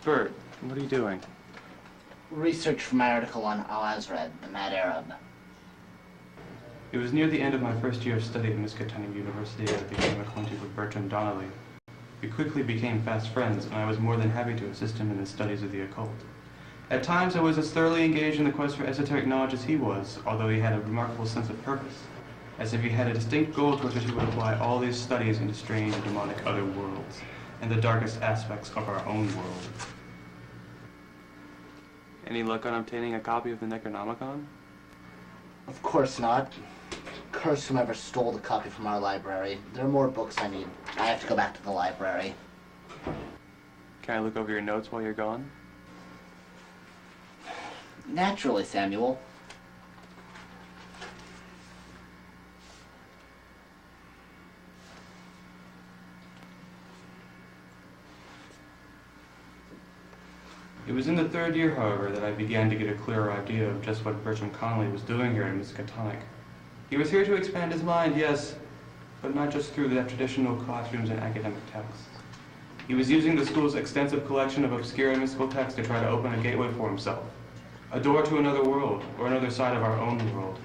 Bert, what are you doing? Research for my article on Al-Azred, the Mad Arab. It was near the end of my first year of study at Miskatonic University that I became acquainted with Bertram Donnelly. We quickly became fast friends, and I was more than happy to assist him in his studies of the occult. At times, I was as thoroughly engaged in the quest for esoteric knowledge as he was, although he had a remarkable sense of purpose, as if he had a distinct goal towards which he would apply all these studies into strange and demonic other worlds, and the darkest aspects of our own world. Any luck on obtaining a copy of the Necronomicon? Of course not. Curse whomever stole the copy from our library. There are more books I need. I have to go back to the library. Can I look over your notes while you're gone? Naturally, Samuel. It was in the third year, however, that I began to get a clearer idea of just what Bertram Connolly was doing here in Miskatonic. He was here to expand his mind, yes, but not just through the traditional classrooms and academic texts. He was using the school's extensive collection of obscure and mystical texts to try to open a gateway for himself, a door to another world, or another side of our own world.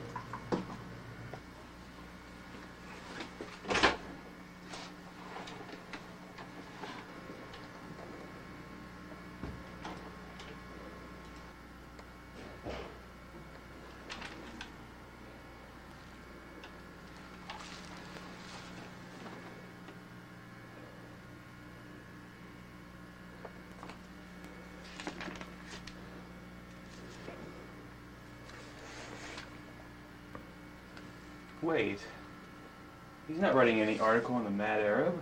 Wait, he's not writing any article on the Mad Arab?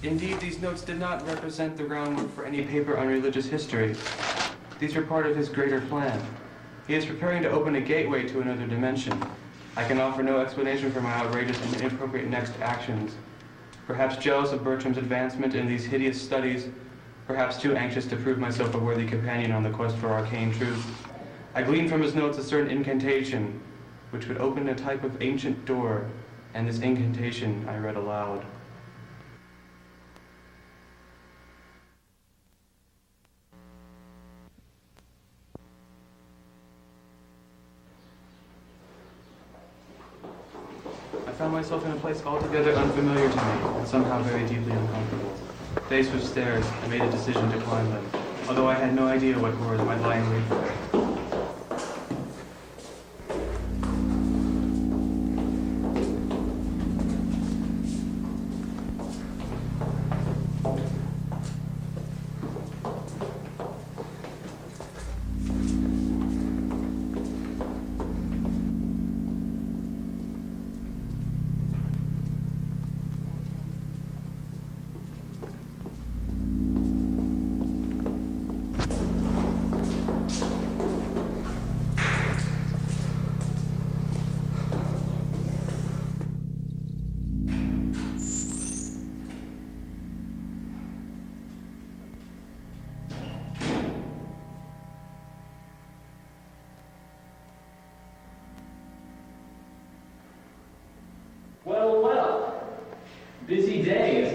Indeed, these notes did not represent the groundwork for any paper on religious history. These were part of his greater plan. He is preparing to open a gateway to another dimension. I can offer no explanation for my outrageous and inappropriate next actions. Perhaps jealous of Bertram's advancement in these hideous studies, perhaps too anxious to prove myself a worthy companion on the quest for arcane truth, I gleaned from his notes a certain incantation, which would open a type of ancient door, and this incantation I read aloud. I found myself in a place altogether unfamiliar to me, and somehow very deeply uncomfortable. Faced with stairs, I made a decision to climb them, although I had no idea what horrors might lie in wait for me.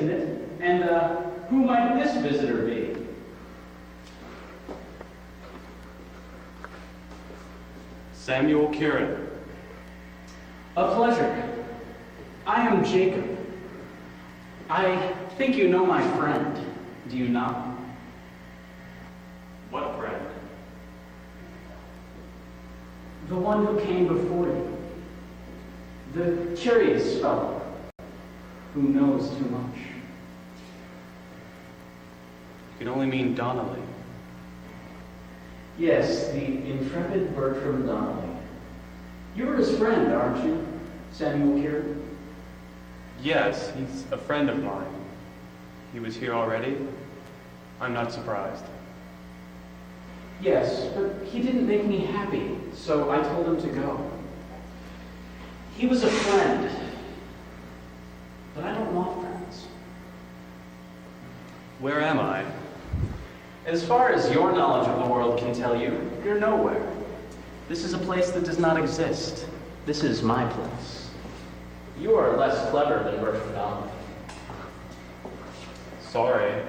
isn't it? And, who might this visitor be? Samuel Kieran. A pleasure. I am Jacob. I think you know my friend, do you not? What friend? The one who came before you. The curious fellow who knows too much. You can only mean Donnelly. Yes, the intrepid Bertram Donnelly. You're his friend, aren't you, Samuel Kieran? Yes, he's a friend of mine. He was here already. I'm not surprised. Yes, but he didn't make me happy, so I told him to go. He was a friend, but I don't want friends. Where am I? As far as your knowledge of the world can tell you, you're nowhere. This is a place that does not exist. This is my place. You are less clever than Bertram Donnelly. Sorry.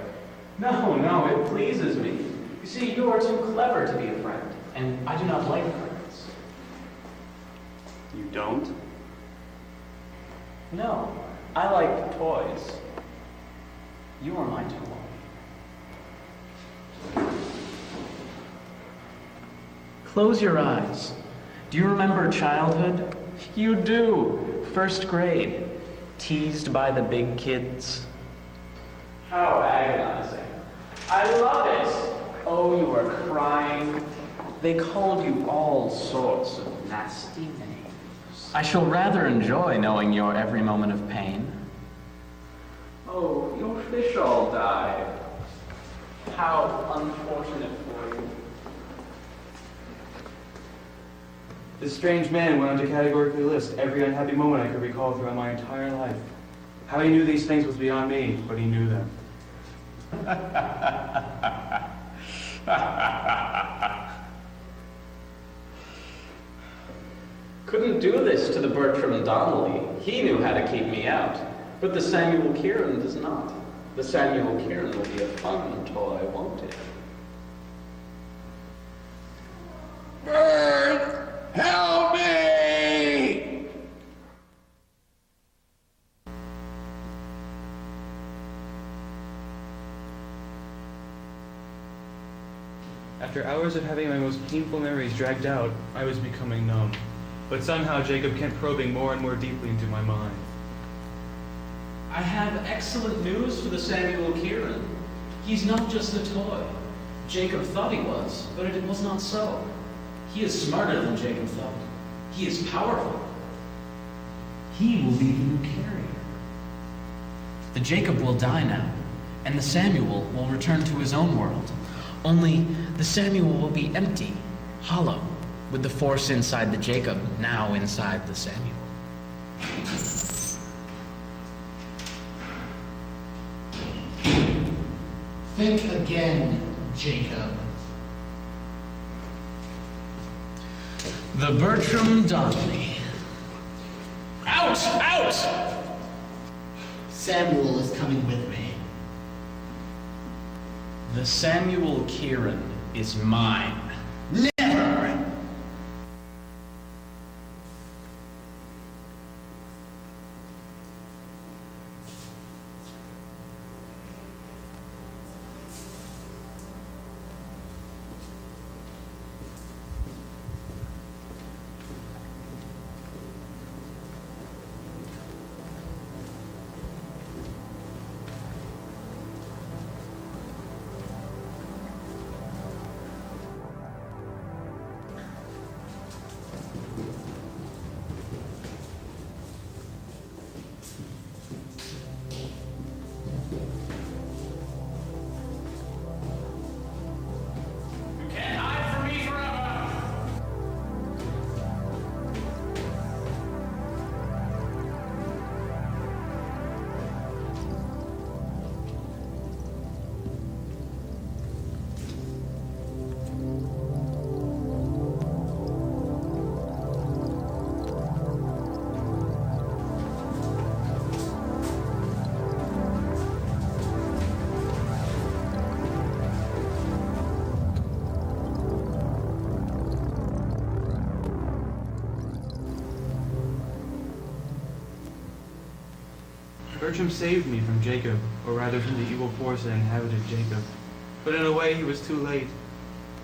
No, it pleases me. You see, you are too clever to be a friend, and I do not like friends. You don't? No, I like toys. You are my toy. Close your eyes. Do you remember childhood? You do. First grade. Teased by the big kids. How agonizing. I love it. Oh, you are crying. They called you all sorts of nasty names. I shall rather enjoy knowing your every moment of pain. Oh, your fish all died. How unfortunate for you. This strange man went on to categorically list every unhappy moment I could recall throughout my entire life. How he knew these things was beyond me, but he knew them. Couldn't do this to the Bertram Donnelly. He knew how to keep me out. But the Samuel Kieran does not. The Samuel Kieran will be a fun toy, won't it? Bird, help me! After hours of having my most painful memories dragged out, I was becoming numb. But somehow Jacob kept probing more and more deeply into my mind. I have excellent news for the Samuel Kieran. He's not just a toy. Jacob thought he was, but it was not so. He is smarter than Jacob thought. He is powerful. He will be the new carrier. The Jacob will die now, and the Samuel will return to his own world. Only the Samuel will be empty, hollow, with the force inside the Jacob now inside the Samuel. Think again, Jacob. The Bertram Donnelly. Out! Out! Samuel is coming with me. The Samuel Kieran is mine. Never! Bertram saved me from Jacob, or rather from the evil force that inhabited Jacob. But in a way, he was too late.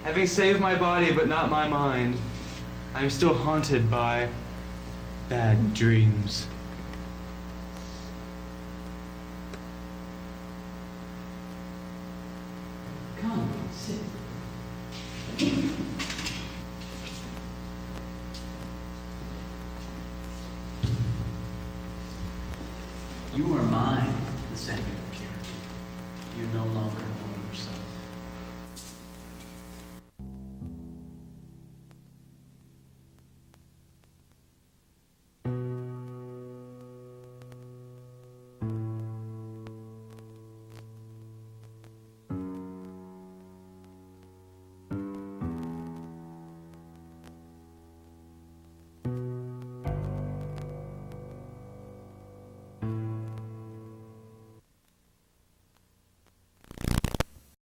Having saved my body, but not my mind, I am still haunted by bad dreams. Come, sit. You are mine, the Samuel Kieran. You no longer